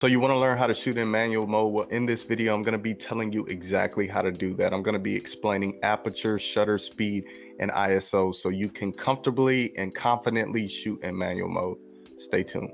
So you want to learn how to shoot in manual mode? Well, in this video, I'm going to be telling you exactly how to do that. I'm going to be explaining aperture, shutter speed, and ISO so you can comfortably and confidently shoot in manual mode. Stay tuned.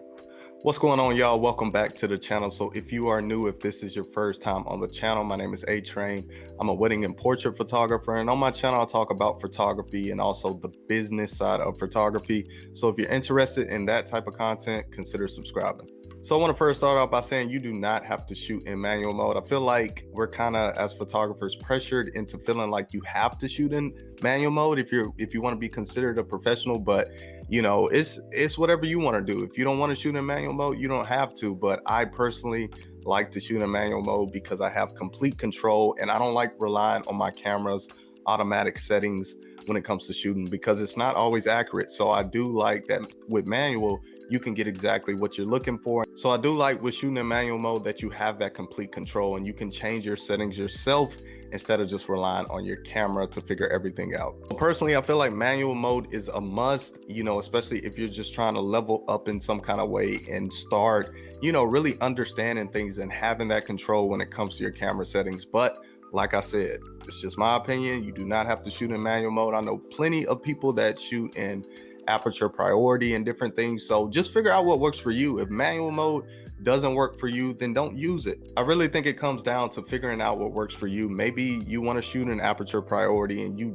What's going on, y'all? Welcome back to the channel. So if you are new, if this is your first time on the channel, my name is Adrian. I'm a wedding and portrait photographer, and on my channel, I talk about photography and also the business side of photography. So if you're interested in that type of content, consider subscribing. So I want to first start off by saying you do not have to shoot in manual mode. I feel like we're kind of, as photographers, pressured into feeling like you have to shoot in manual mode if you want to be considered a professional. But you know, it's whatever you want to do. If you don't want to shoot in manual mode, you don't have to. But I personally like to shoot in manual mode because I have complete control, and I don't like relying on my camera's automatic settings when it comes to shooting because it's not always accurate. So I do like that with manual, you can get exactly what you're looking for. So I do like with shooting in manual mode that you have that complete control and you can change your settings yourself instead of just relying on your camera to figure everything out. Personally, I feel like manual mode is a must, you know, especially if you're just trying to level up in some kind of way and start, you know, really understanding things and having that control when it comes to your camera settings. But like I said, it's just my opinion. You do not have to shoot in manual mode. I know plenty of people that shoot in aperture priority and different things. So just figure out what works for you. If manual mode doesn't work for you, then don't use it. I really think it comes down to figuring out what works for you. Maybe you want to shoot in aperture priority and you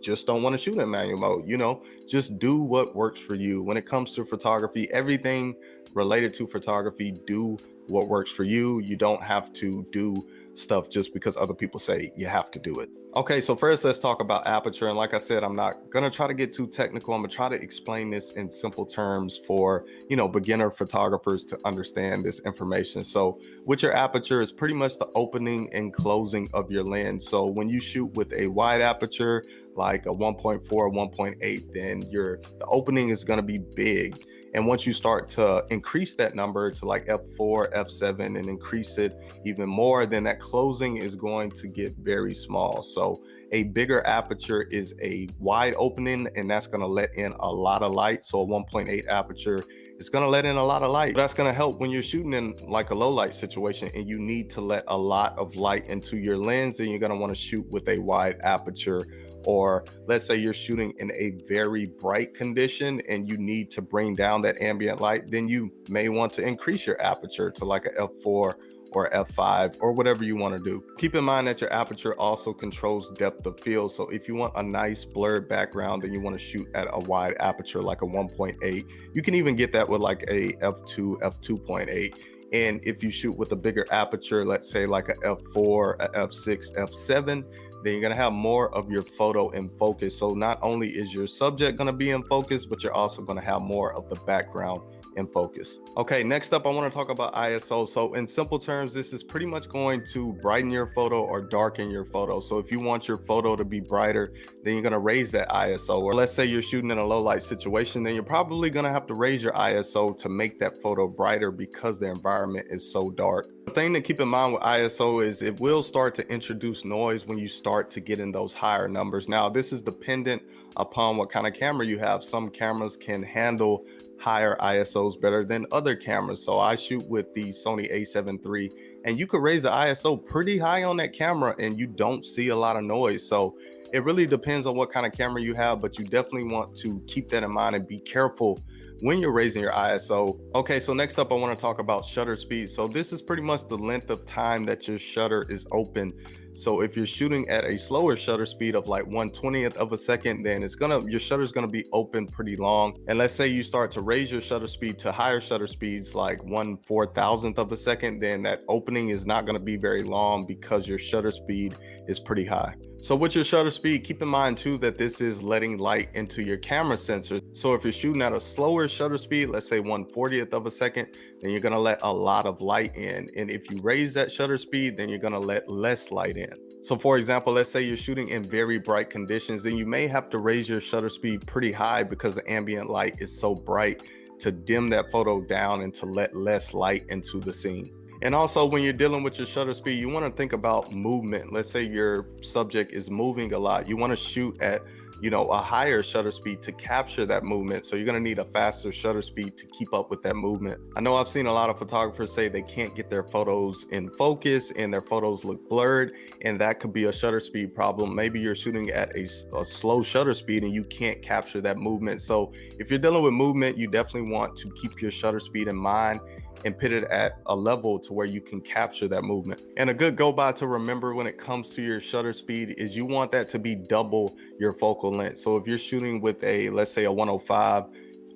just don't want to shoot in manual mode. You know, just do what works for you. When it comes to photography, everything related to photography, do what works for you. You don't have to do stuff just because other people say you have to do it. Okay, so first let's talk about aperture. And like I said, I'm not gonna try to get too technical. I'm gonna try to explain this in simple terms for, you know, beginner photographers to understand this information. So with your aperture is pretty much the opening and closing of your lens. So when you shoot with a wide aperture, like a 1.4 or 1.8, then the opening is gonna be big. And once you start to increase that number to like f4, f7, and increase it even more, then that closing is going to get very small. So a bigger aperture is a wide opening, and that's going to let in a lot of light. So a 1.8 aperture is going to let in a lot of light. That's going to help when you're shooting in like a low light situation and you need to let a lot of light into your lens, and you're going to want to shoot with a wide aperture. Or let's say you're shooting in a very bright condition and you need to bring down that ambient light, then you may want to increase your aperture to like a f4 or f5 or whatever you want to do. Keep in mind that your aperture also controls depth of field. So if you want a nice blurred background, then you want to shoot at a wide aperture like a 1.8. You can even get that with like a f2, f2.8. And if you shoot with a bigger aperture, let's say like a f4, a f6, f7, then you're going to have more of your photo in focus. So not only is your subject going to be in focus, but you're also going to have more of the background in focus. Okay, next up, I want to talk about ISO. So in simple terms, this is pretty much going to brighten your photo or darken your photo. So if you want your photo to be brighter, then you're going to raise that ISO. Or let's say you're shooting in a low light situation, then you're probably going to have to raise your ISO to make that photo brighter because the environment is so dark. The thing to keep in mind with ISO is it will start to introduce noise when you start to get in those higher numbers. Now, this is dependent upon what kind of camera you have. Some cameras can handle higher ISOs better than other cameras. So I shoot with the Sony a7 III, and you could raise the ISO pretty high on that camera and you don't see a lot of noise. So it really depends on what kind of camera you have, but you definitely want to keep that in mind and be careful when you're raising your ISO. Okay, so next up, I want to talk about shutter speed. So this is pretty much the length of time that your shutter is open. So if you're shooting at a slower shutter speed of like 1/20th of a second, then your shutter is gonna be open pretty long. And let's say you start to raise your shutter speed to higher shutter speeds like 1/4000th of a second, then that opening is not gonna be very long because your shutter speed is pretty high. So with your shutter speed, keep in mind too that this is letting light into your camera sensor. So if you're shooting at a slower shutter speed, let's say 1/40th of a second, then you're gonna let a lot of light in. And if you raise that shutter speed, then you're gonna let less light in. So for example, let's say you're shooting in very bright conditions, then you may have to raise your shutter speed pretty high because the ambient light is so bright to dim that photo down and to let less light into the scene. And also when you're dealing with your shutter speed, you want to think about movement. Let's say your subject is moving a lot. You want to shoot at, a higher shutter speed to capture that movement. So you're going to need a faster shutter speed to keep up with that movement. I know I've seen a lot of photographers say they can't get their photos in focus and their photos look blurred, and that could be a shutter speed problem. Maybe you're shooting at a slow shutter speed and you can't capture that movement. So if you're dealing with movement, you definitely want to keep your shutter speed in mind and put it at a level to where you can capture that movement. And a good go by to remember when it comes to your shutter speed is you want that to be double your focal length. So if you're shooting with a, let's say a 105,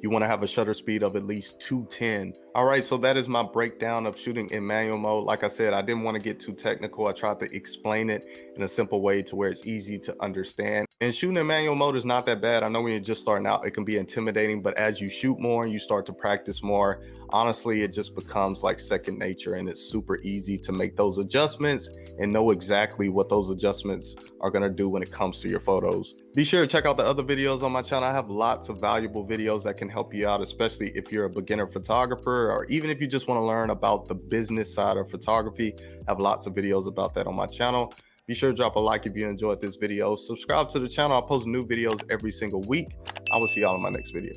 you want to have a shutter speed of at least 210. All right, so that is my breakdown of shooting in manual mode. Like I said, I didn't want to get too technical. I tried to explain it in a simple way to where it's easy to understand. And shooting in manual mode is not that bad. I know when you're just starting out, it can be intimidating, but as you shoot more and you start to practice more, honestly, it just becomes like second nature, and it's super easy to make those adjustments and know exactly what those adjustments are going to do when it comes to your photos. Be sure to check out the other videos on my channel. I have lots of valuable videos that can help you out, especially if you're a beginner photographer, or even if you just want to learn about the business side of photography. I have lots of videos about that on my channel. Be sure to drop a like if you enjoyed this video. Subscribe to the channel. I post new videos every single week. I will see y'all in my next video.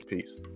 Peace.